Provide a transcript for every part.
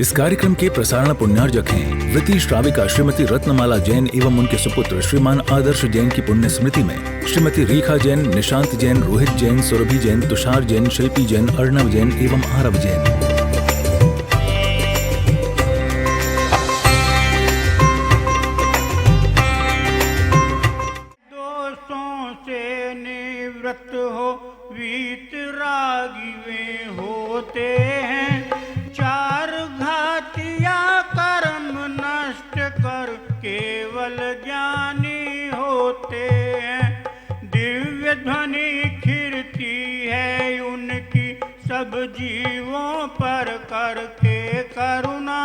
इस कार्यक्रम के प्रसारण पुण्यार्जक हैं वृत्ति श्राविका श्रीमती रत्नमाला जैन एवं उनके सुपुत्र श्रीमान आदर्श जैन की पुण्य स्मृति में श्रीमती रेखा जैन, निशांत जैन, रोहित जैन, सुरभि जैन, तुषार जैन, शिल्पी जैन, अर्णव जैन एवं आरव जैन। हो वीतरागी वे होते हैं, चार घातिया कर्म नष्ट कर केवल ज्ञानी होते हैं। दिव्य ध्वनि खिरती है उनकी सब जीवों पर करके करुणा,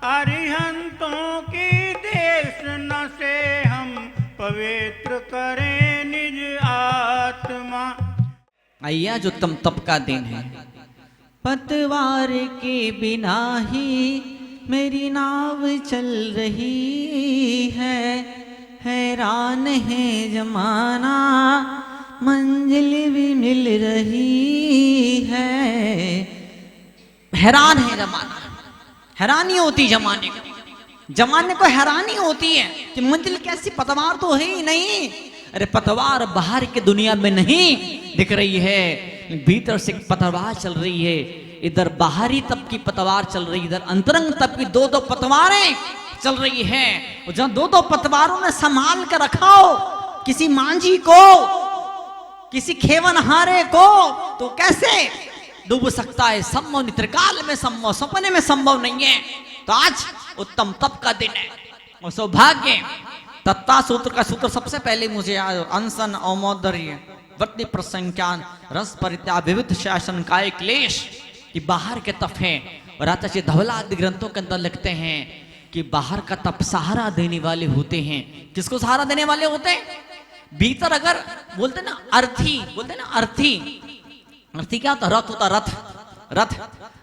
अरिहंतों की देश न से हम पवित्र करें निज आत्मा। आइया जो तम तप का दिन है, पतवार के बिना ही मेरी नाव चल रही है, हैरान है जमाना मंजिल भी मिल रही है। हैरान है जमाना, हैरानी होती जमाने को, जमाने को हैरानी होती है कि मंजिल कैसी, पतवार तो है ही नहीं। अरे पतवार बाहर की दुनिया में नहीं दिख रही है, भीतर से पतवार चल रही है। इधर बाहरी तप की पतवार चल रही है, इधर अंतरंग तप की दो दो पतवारें चल रही है। और जहां दो दो पतवारों ने संभाल कर रखा हो किसी मांझी को, किसी खेवनहारे को, तो कैसे डूब सकता है? संभव त्रिकाल में संभव, सपने में संभव नहीं है। तो आज उत्तम तप का दिन है और सौभाग्य। तत्ता सूत्र का सूत्र सबसे पहले मुझे अनशन औमोदर्य वृत्ति प्रसंख्यान रस परित्याग विविध शासन काय क्लेश कि बाहर के तप है। और आचार्य धवला आदि ग्रंथों के अंदर लिखते हैं कि बाहर का तप सहारा देने वाले होते हैं। किसको सहारा देने वाले होते हैं? भीतर अगर बोलते ना अर्थी, बोलते ना अर्थी, अर्थी क्या होता? रथ होता, रथ, रथ,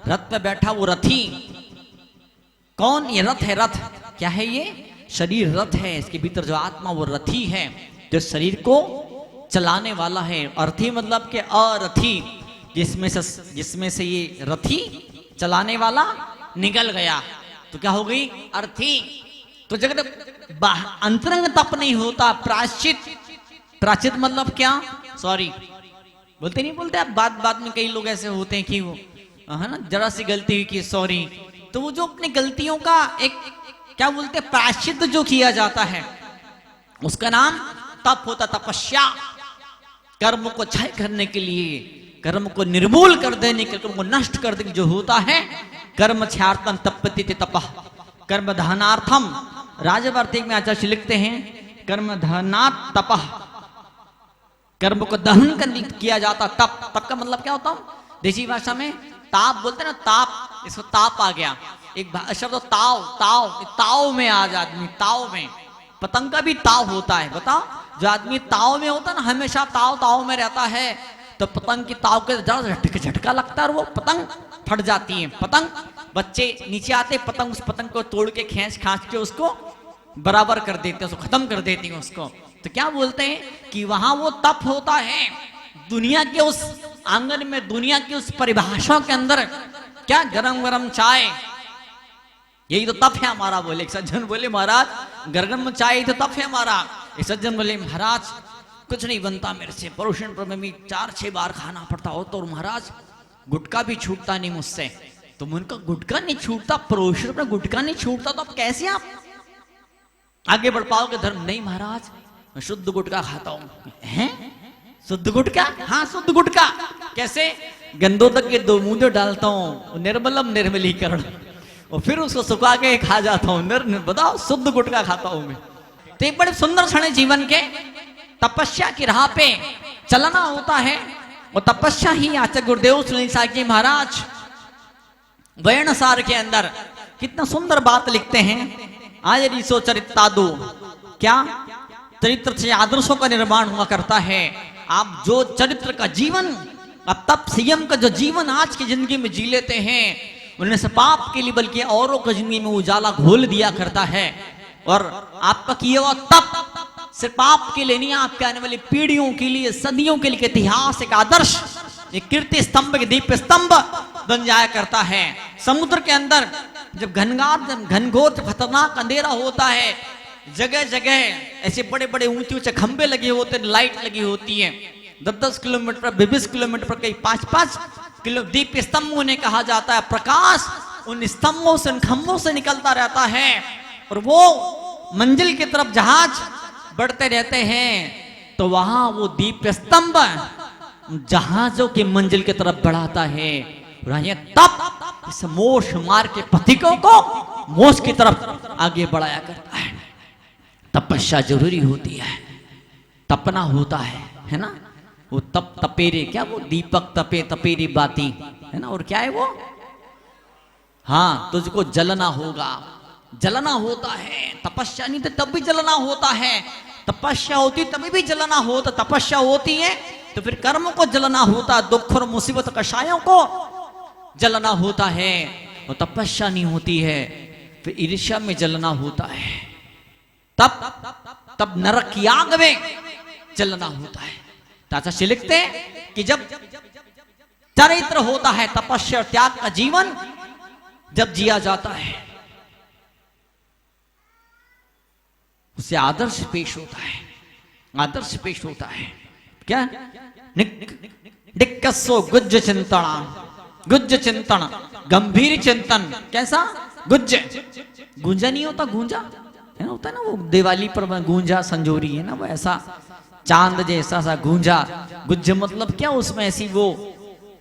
रथ पे बैठा वो रथी। कौन? ये रथ है। रथ क्या है? ये शरीर रथ है, इसके भीतर जो आत्मा वो रथी है, जो शरीर को चलाने वाला है। अर्थी मतलब के अरथी, जिसमें से ये रथी चलाने वाला निकल गया तो क्या हो गई? अर्थी। तो जगत अंतरंग तप नहीं होता, प्रायश्चित। प्रायश्चित मतलब क्या? सॉरी बोलते नहीं बोलते आप, बात में कई लोग ऐसे होते हैं कि वो है ना, जरा सी गलती हुई कि सॉरी, तो वो जो अपनी गलतियों का एक क्या बोलते हैं, प्रायश्चित जो किया जाता है उसका नाम तप होता, तपस्या। कर्म को क्षय करने के लिए, कर्म को निर्मूल कर देने के लिए, कर्म को नष्ट कर देने जो होता है, कर्म क्षयार्थम तपति तपः कर्म धनार्थम। राजवार्तिक में आचार्य लिखते हैं कर्म धनात् तपः, कर्म को दहन करने किया जाता तप। तप का मतलब क्या होता है? देसी भाषा में ताप बोलते ना, ताप, इसको ताप आ गया। एक शब्द ताव, ताव, ताव में आज आदमी, ताव में। पतंग का भी ताव होता है, बताओ। जो आदमी ताव में होता है ना, हमेशा ताव में रहता है, तो पतंग की ताव के जरा झटका लगता है और वो पतंग फट जाती है। पतंग, बच्चे नीचे आते, पतंग, उस पतंग को तोड़ के खींच के उसको बराबर कर देते हैं, उसको खत्म कर देती है उसको। तो क्या बोलते हैं कि वहां वो तप होता है दुनिया के उस आंगन में, दुनिया की उस परिभाषा के अंदर। क्या? गरम गरम चाय, यही तो तप है हमारा। बोले एक सज्जन, बोले महाराज गरम चाय तो तप है हमारा। एक सज्जन बोले महाराज कुछ नहीं बनता मेरे से, परोषण पर में 4-6 बार खाना पड़ता हो, तो महाराज गुटखा भी छूटता नहीं मुझसे। तो उनका गुटखा नहीं छूटता, परोषण पर गुटखा नहीं छूटता, तो अब कैसे आप आगे बढ़ पाओगे धर्म? नहीं महाराज मैं शुद्ध गुटखा खाता हूं। हैं? शुद्ध गुटखा? हाँ शुद्ध गुटखा। कैसे? गंदों तक के 2 मूंदे डालता हूं, निर्मलम निर्मलीकरण, और फिर उसको सुखा के खा जाता हूं। बताओ, शुद्ध गुटखा खाता हूं मैं। तो एक बड़े सुंदर क्षण जीवन के, तपस्या की राह पे चलना होता है। और तपस्या ही आचार्य गुरुदेव सुनील साहब जी महाराज वयनसार के अंदर कितना सुंदर बात लिखते हैं। आज रीसो चरित्रादो, क्या चरित्र से आदर्शों का निर्माण हुआ करता है। आप जो चरित्र का जीवन, अब तप संयम का जो जीवन आज की जिंदगी में जी लेते हैं, उन्हें से पाप के लिए बल्कि औरों की जिंदगी में उजाला घोल दिया करता है। और आपका किया हुआ तप सिर्फ आपके लिए नहीं, आपके आने वाली पीढ़ियों के लिए, सदियों के लिए इतिहास, एक आदर्श, एक कीर्ति स्तंभ, एक दीप स्तंभ बन जाया करता है। समुद्र के अंदर जब घनघोर खतरनाक अंधेरा होता है, जगह जगह ऐसे बड़े बड़े ऊंचे ऊंचे खंबे लगे होते हैं, लाइट लगी होती है, 10-10 किलोमीटर 20 किलोमीटर पर, कई 5-5 किलो दीप स्तंभ उन्हें कहा जाता है। प्रकाश उन स्तंभों से, उन खंभों से निकलता रहता है और वो मंजिल की तरफ जहाज बढ़ते रहते हैं। तो वहां वो दीप स्तंभ जहाजों की मंजिल की तरफ बढ़ाता है। तब इस मोक्ष मार्ग के पथिकों को मोक्ष की तरफ आगे बढ़ाया करता है। तपस्या जरूरी होती है, तपना होता है ना। वो तप तपेरे, क्या वो दीपक तपे तपेरी बाती, है ना। और क्या है वो, हाँ, तुझको जलना होगा, जलना होता है। तपस्या नहीं तो तब भी जलना होता है, तपस्या होती तभी भी जलना होता। तपस्या होती है तो फिर कर्म को जलना होता, दुख और मुसीबत कषायों को जलना होता है। और तपस्या नहीं होती है फिर ईर्ष्या में जलना होता है, तब नरक की आग में जलना होता है। चाचा से लिखते हैं कि जब चरित्र होता है, तपस्या और त्याग का जीवन जब जिया जाता है, उसे आदर्श पेश होता है, आदर्श पेश होता है। क्या डिक्कसो गुज्ज चिंतन, गुज्ज चिंतन, गंभीर चिंतन। कैसा गुज्ज, गूंजा नहीं होता, गूंजा है ना, होता है ना वो दिवाली पर गूंजा संजोरी, है ना वो ऐसा चांद जैसा सा गूंजा। गुज्ज मतलब क्या, उसमें ऐसी वो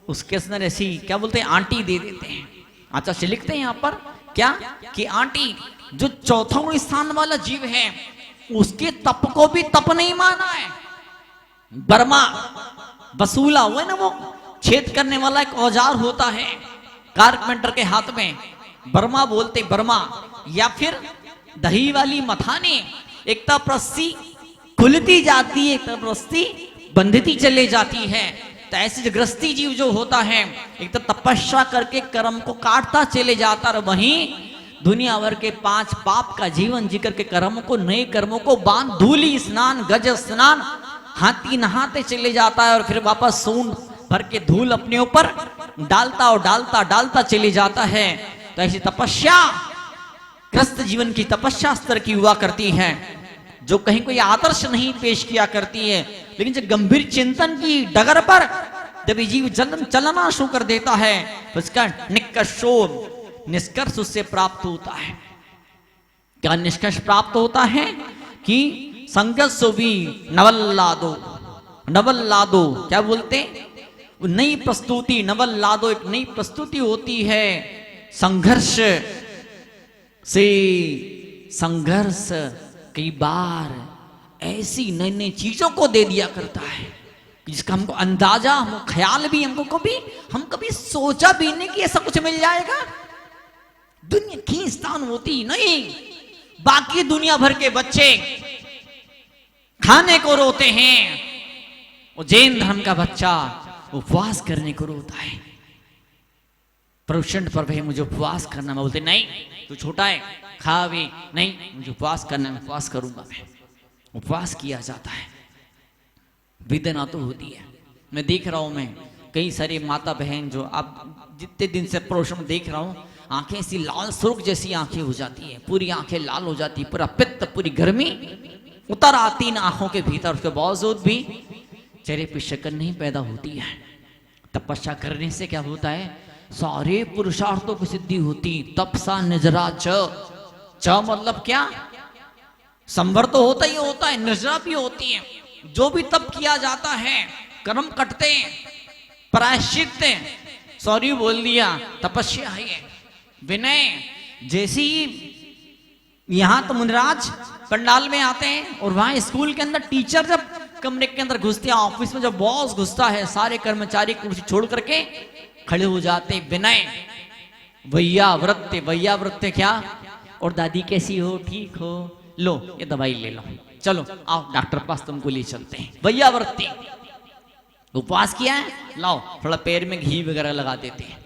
उसके अंदर ऐसी क्या बोलते हैं, आंटी दे देते हैं। अच्छा से लिखते हैं यहाँ पर क्या कि आंटी जो चौथा स्थान वाला जीव है उसके तप को भी तप नहीं माना है। बर्मा वसूला हुआ है ना, वो छेद करने वाला एक औजार होता है कारपेंटर के हाथ में, बर्मा बोलते, बर्मा। या फिर दही वाली मथाने, एक तरफ रस्सी खुलती जाती है, एक तरफ रस्सी बंधती चले जाती है। तो ऐसे ग्रस्ती जीव जो होता है, एक तो तपस्या करके कर्म को काटता चले जाता, और वहीं दुनिया भर के 5 पाप का जीवन जी करके कर्म को, नए कर्मों को बांध, धूली स्नान, गज स्नान, हाथी नहाते चले जाता है और फिर वापस सूंड भर के धूल अपने ऊपर डालता और डालता डालता चले जाता है। तो ऐसी तपस्या ग्रस्त जीवन की तपस्या स्तर की हुआ करती है, जो कहीं कोई आदर्श नहीं पेश किया करती है। लेकिन जब गंभीर चिंतन की डगर पर जब जीव चलना शुरू कर देता है तो इसका निष्कर्ष उससे प्राप्त होता है। क्या निष्कर्ष प्राप्त होता है कि संघर्ष भी नवल्लादो, नवल्लादो क्या बोलते, नई प्रस्तुति, नवल्लादो एक नई प्रस्तुति होती है। संघर्ष से, संघर्ष कई बार ऐसी नई नई चीजों को दे दिया करता है जिसका हमको अंदाजा, हम ख्याल भी हम कभी सोचा भी नहीं कि ऐसा कुछ मिल जाएगा। दुनिया खींचतान होती नहीं, बाकी दुनिया भर के बच्चे खाने को रोते हैं, वो जैन धर्म का बच्चा उपवास करने को रोता है। प्रभुषण पर मुझे उपवास करना, मैं बोलते नहीं तू छोटा है, खा भी नहीं, मुझे उपवास करना, मैं उपवास करूंगा। मैं उपवास किया जाता है, वेदना तो होती है। मैं देख रहा हूं, मैं कई सारे माता बहन जो अब जितने दिन से प्रभुषण देख रहा हूं, आंखें ऐसी लाल सुर्ख जैसी आंखें हो जाती है, पूरी आंखें लाल हो जाती है, पूरा पित्त, पूरी गर्मी उतर आती इन आंखों के भीतर। उसके बावजूद भी चेहरे पे शक्ल नहीं पैदा होती है। तपस्या करने से क्या होता है, सारे पुरुषार्थों की सिद्धि होती। तपसा निजरा च मतलब क्या, संवर तो होता ही होता है, निजरा भी होती है। जो भी तप किया जाता है, कर्म कटते हैं, प्रायश्चित, सॉरी बोल दिया, तपस्या है, विनय। जैसी यहां तो मुनिराज पंडाल में आते हैं और वहां स्कूल के अंदर टीचर जब कमरे के अंदर घुसते हैं, ऑफिस में जब बॉस घुसता है, सारे कर्मचारी कुर्सी छोड़ करके खड़े हो जाते। विनय, वैयाव्रत्य, वैयाव्रत्य क्या, और दादी कैसी हो, ठीक हो, लो ये दवाई ले लो, चलो आओ डॉक्टर पास तुमको ले चलते हैं। वैयाव्रत्य। उपवास किया है, लाओ थोड़ा पैर में घी वगैरह लगा देते हैं।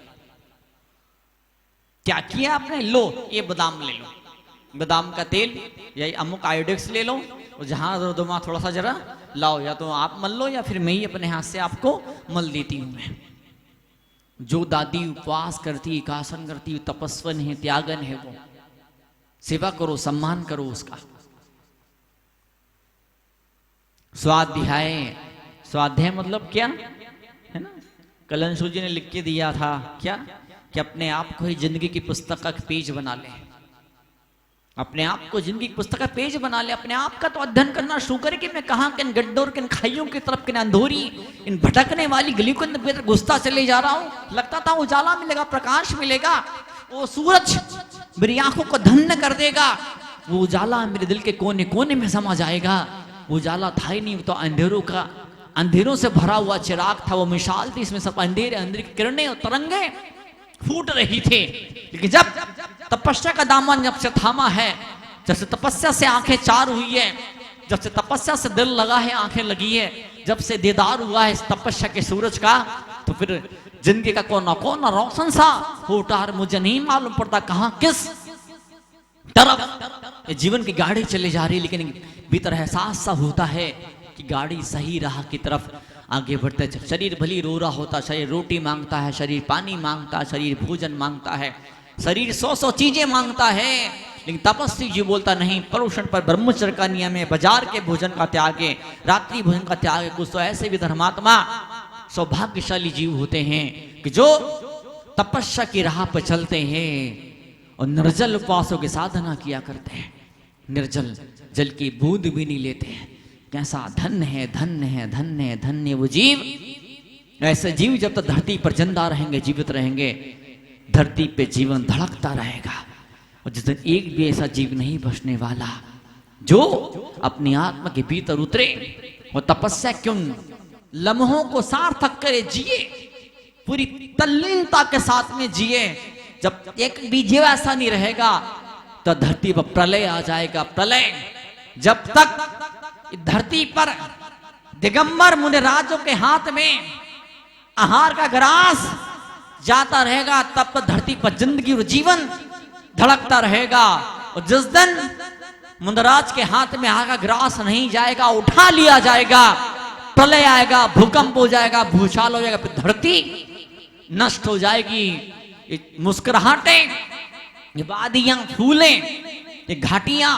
क्या किया आपने, लो ये बादाम ले लो, बादाम का तेल या अमुक आयोडेक्स ले लो, और जहां दर्द थोड़ा सा जरा लाओ, या तो आप मल लो या फिर मैं ही अपने हाथ से आपको मल देती हूं। मैं जो दादी उपवास करती, कासन करती, तपस्वन है, त्यागन है, वो सेवा करो, सम्मान करो उसका। स्वाध्याय, स्वाध्याय मतलब क्या है ना, कलंसू जी ने लिख के दिया था क्या, कि अपने आप को ही जिंदगी की पुस्तक का पेज बना ले, अपने आप को जिंदगी की पुस्तक का पेज बना ले। अपने आप का तो अध्ययन करना शुरू करे कि मैं कहाँ किन गड्ढों और किन खाइयों की तरफ, किन अंधोरी, इन भटकने वाली गलियों के अंदर घुसता चले जा रहा हूं। लगता था उजाला मिलेगा, प्रकाश मिलेगा, वो सूरज मेरी आंखों को धन्य कर देगा, वो उजाला मेरे दिल के कोने कोने में समा जाएगा। वो उजाला था ही नहीं, तो अंधेरों का, अंधेरों से भरा हुआ चिराग था, वो मिसाल थी, इसमें सब अंधेरे, अंधेरे की किरणें और तरंगे फूट रही थी। लेकिन जब तपस्या का दामन जब से थामा है, जब से तपस्या से आंखें चार हुई है, जब से तपस्या से दिल लगा है, आंखें लगी है, जब से दीदार हुआ है इस तपस्या के सूरज का, तो फिर जिंदगी का कोना कोना रोशन सा होता है। मुझे नहीं मालूम पड़ता कहां किस तरफ ये जीवन की गाड़ी चली जा रही है, लेकिन भीतर एहसास सा होता है कि गाड़ी सही राह की तरफ आगे बढ़ते। शरीर भली रो रहा होता, शरीर रोटी मांगता है, शरीर पानी मांगता है, शरीर भोजन मांगता है, शरीर 100 चीजें मांगता है, लेकिन तपस्वी जी बोलता नहीं, परोषण पर ब्रह्मचर्य का नियम है, बाजार के भोजन का त्याग है, रात्रि भोजन का त्याग है। कुछ तो ऐसे भी धर्मात्मा सौभाग्यशाली जीव होते हैं कि जो तपस्या की राह पर चलते हैं और निर्जल उपवासों की साधना किया करते हैं, निर्जल जल की बूंद भी नहीं लेते हैं। कैसा धन्य है, धन्य है, धन्य है, धन्य वो जीव। ऐसे जीव जब तक धरती पर जिंदा रहेंगे, जीवित रहेंगे, धरती पे जीवन धड़कता रहेगा। और जिस दिन एक भी ऐसा जीव नहीं बचने वाला जो अपनी आत्मा के भीतर उतरे और तपस्या क्यों लम्हों को सार्थक करे, जिए, पूरी तल्लीनता के साथ में जिए। जब एक भी जीव ऐसा नहीं रहेगा तो धरती पर प्रलय आ जाएगा। प्रलय जब तक धरती पर दिगंबर मुनिराजों के हाथ में आहार का ग्रास जाता रहेगा, तब तक धरती पर जिंदगी और जीवन धड़कता रहेगा। और जिस दिन मुनिराज के हाथ में आहार का ग्रास नहीं जाएगा, उठा लिया जाएगा, प्रलय आएगा, भूकंप हो जाएगा, भूचाल हो जाएगा, फिर धरती नष्ट हो जाएगी। ये मुस्कुराहटें, ये वादियां, फूलें, ये घाटियां,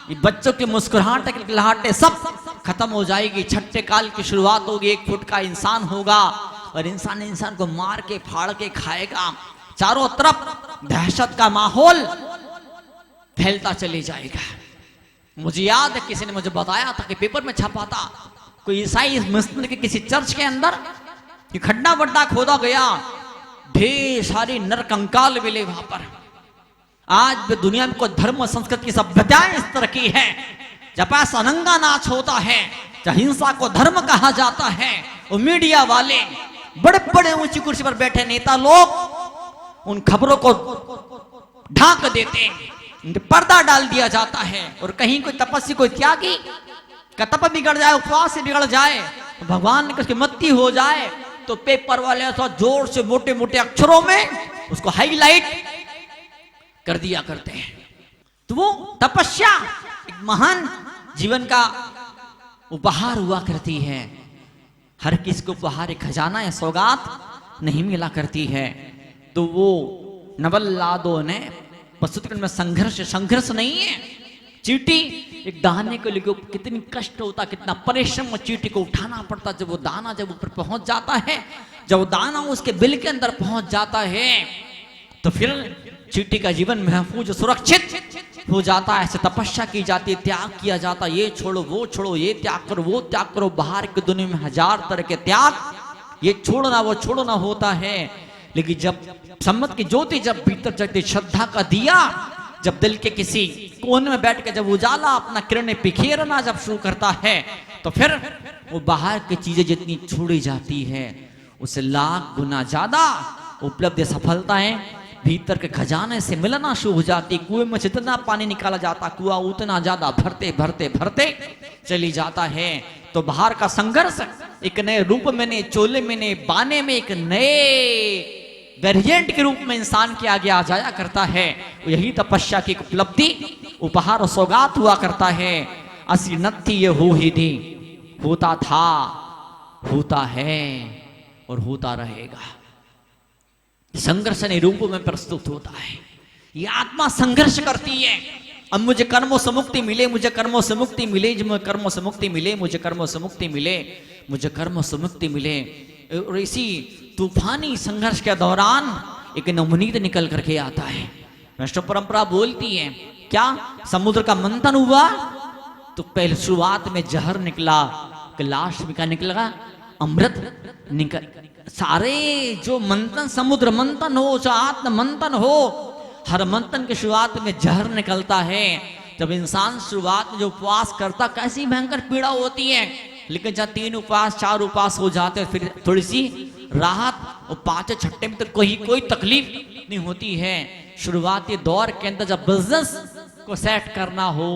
ये बच्चों की मुस्कुराहटें, खिलखिलाहटें सब खत्म हो जाएगी। छठे काल की शुरुआत होगी। 1 फुट का इंसान होगा और इंसान इंसान को मार के फाड़ के खाएगा। चारों तरफ दहशत का माहौल फैलता चले जाएगा। मुझे याद है किसी ने मुझे बताया था कि पेपर में छपा था, कोई ईसाई मस्जिद के किसी चर्च के अंदर खड्डा वड्डा खोदा गया, ढेर सारी नरकंकाल मिले वहां पर। आज भी दुनिया में कोई धर्म संस्कृति की सभ्यताएं इस तरह की है, जब ऐसा नंगा नाच होता है, जब हिंसा को धर्म कहा जाता है, वो मीडिया वाले, बड़े बड़े ऊंची कुर्सी पर बैठे नेता लोग उन खबरों को ढांक देते हैं, पर्दा डाल दिया जाता है। और कहीं कोई तपस्वी, कोई त्यागी का तप बिगड़ जाए, उपवास से बिगड़ जाए, तो भगवान ने उसकी मृत्यु हो जाए, तो पेपर वाले ऐसा जोर से मोटे मोटे अक्षरों में उसको हाईलाइट कर दिया करते हैं। तो वो तपस्या एक महान जीवन का उपहार हुआ करती है। हर किसी को उपहार, एक खजाना या सौगात नहीं मिला करती है। तो वो नवल्लादों ने प्रस्तुतिकरण में संघर्ष नहीं है। चींटी एक दाने को लेकर कितनी कष्ट होता, कितना परिश्रम वो चींटी को उठाना पड़ता। जब वो दाना जब ऊपर पहुंच जाता है, जब वो दाना उसके बिल के अंदर पहुंच जाता है, तो फिर चींटी का जीवन महफूज सुरक्षित हो जाता है। ऐसे तपस्या की जाती है, त्याग किया जाता है, ये छोड़ो वो छोड़ो, ये त्याग करो वो त्याग करो। बाहर की दुनिया में 1000 तरह के त्याग, ये छोड़ना वो छोड़ना होता है। लेकिन जब सम्मत की ज्योति जब भीतर जगती, श्रद्धा का दिया जब दिल के किसी कोने में बैठ के जब उजाला अपना किरणें बिखेरना जब शुरू करता है, तो फिर वो बाहर की चीजें जितनी छोड़ी जाती है, उससे लाख गुना ज्यादा उपलब्धि सफलताएं भीतर के खजाने से मिलना शुरू हो जाती। कुएं में जितना पानी निकाला जाता, कुआं उतना ज्यादा भरते भरते भरते चली जाता है। तो बाहर का संघर्ष एक नए रूप में, नए चोले में, नए बाने में, एक नए वेरिएंट के रूप में इंसान के आगे आ जाया करता है। यही तपस्या की उपलब्धि, उपहार और सौगात हुआ करता है। असली नत्थी ये हो ही थी, होता था, होता है और होता रहेगा। संघर्ष ने रूप में प्रस्तुत होता है। ये आत्मा संघर्ष करती है, अब मुझे कर्मों से मुक्ति मिले, मुझे कर्मों से मुक्ति मिले, मुझे कर्मों से मुक्ति मिले, मुझे कर्मों से मुक्ति मिले, मुझे कर्मों से मुक्ति मिले। और इसी तूफानी संघर्ष के दौरान एक नवनीत निकल करके आता है। वैष्णव परंपरा बोलती है क्या समुद्र का मंथन हुआ तो पहले शुरुआत में जहर निकला, लास्ट में क्या निकला? अमृत निकल। सारे जो मंथन, समुद्र मंथन हो, जो आत्म मंथन हो, हर मंथन की शुरुआत में जहर निकलता है। जब इंसान शुरुआत में जो उपवास करता, कैसी भयंकर पीड़ा होती है, लेकिन जब 3 उपवास 4 उपवास हो जाते हैं फिर थोड़ी सी राहत, और 5 छठे में तो कोई तकलीफ नहीं होती है। शुरुआती दौर के अंदर जब बिजनेस को सेट करना हो,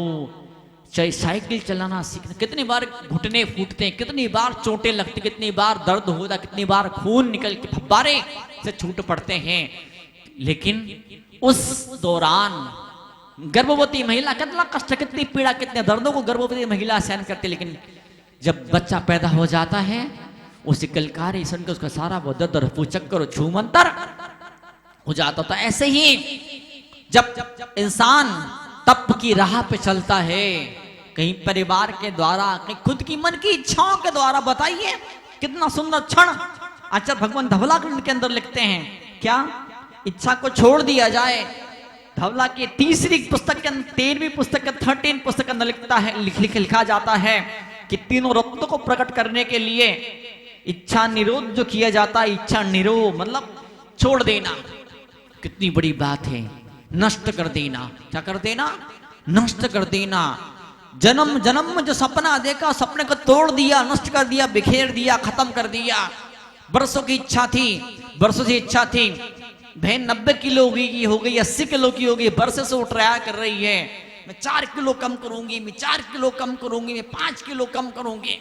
चाहे साइकिल चलाना सीखना, कितनी बार घुटने फूटते हैं, कितनी बार चोटें लगती, कितनी बार दर्द होता, कितनी बार खून निकल के फब्बारे से छूट पड़ते हैं। लेकिन उस दौरान गर्भवती महिला कितना कष्ट, कितनी पीड़ा, कितने दर्दों को गर्भवती महिला सहन करती है। लेकिन जब बच्चा पैदा हो जाता है, उसे कलकारी सुनकर उसका सारा वो दर्द चक्कर छूमंतर हो जाता था। ऐसे ही जब इंसान तप की राह पे चलता है, कहीं परिवार के द्वारा, कहीं खुद की मन की इच्छाओं के द्वारा, बताइए कितना सुंदर क्षण आचार्य भगवान धवलाग्रंथ के अंदर लिखते हैं। क्या इच्छा को छोड़ दिया जाए? धवला की तीसरी पुस्तक के अंदर, 13वीं पुस्तक के 13 पुस्तक के अंदर लिखा जाता है कि तीनों रत्नों को प्रकट करने के लिए इच्छा निरोध जो किया जाता है, इच्छा निरोध मतलब छोड़ देना, कितनी बड़ी बात है। नष्ट कर देना, क्या कर देना? नष्ट कर देना। जन्म जन्म में जो सपना देखा, सपने को तोड़ दिया, नष्ट कर दिया, बिखेर दिया, खत्म कर दिया। बरसों की इच्छा थी, बरसों से इच्छा थी, बहन 90 किलो की हो गई, 80 किलो की हो गई, बरसे से उठराया कर रही है, मैं 4 किलो कम करूंगी, मैं 4 किलो कम करूंगी, मैं 5 किलो कम करूंगी,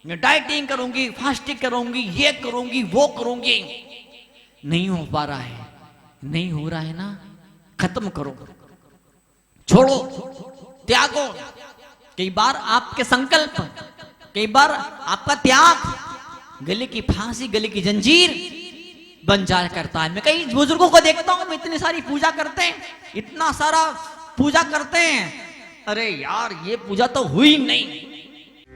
मैं डाइटिंग करूंगी, फास्टिंग करूंगी, ये करूंगी, वो करूंगी। नहीं हो पा रहा है, नहीं हो रहा है ना, खत्म करो, छोड़ो, त्यागो। कई बार आपके संकल्प, कई बार आपका त्याग गले की फांसी, गले की जंजीर बन जाया करता है। मैं कई बुजुर्गों को देखता हूं, इतनी सारी पूजा करते हैं, इतना सारा पूजा करते हैं, अरे यार ये पूजा तो हुई नहीं।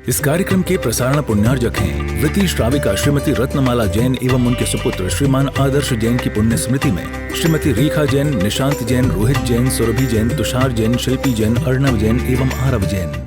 इस कार्यक्रम के प्रसारण पुण्यार्जक हैं वृति श्राविका श्रीमती रत्नमाला जैन एवं उनके सुपुत्र श्रीमान आदर्श जैन की पुण्य स्मृति में श्रीमती रेखा जैन, निशांत जैन, रोहित जैन, सुरभि जैन, तुषार जैन, शिल्पी जैन, अर्णव जैन एवं आरव जैन।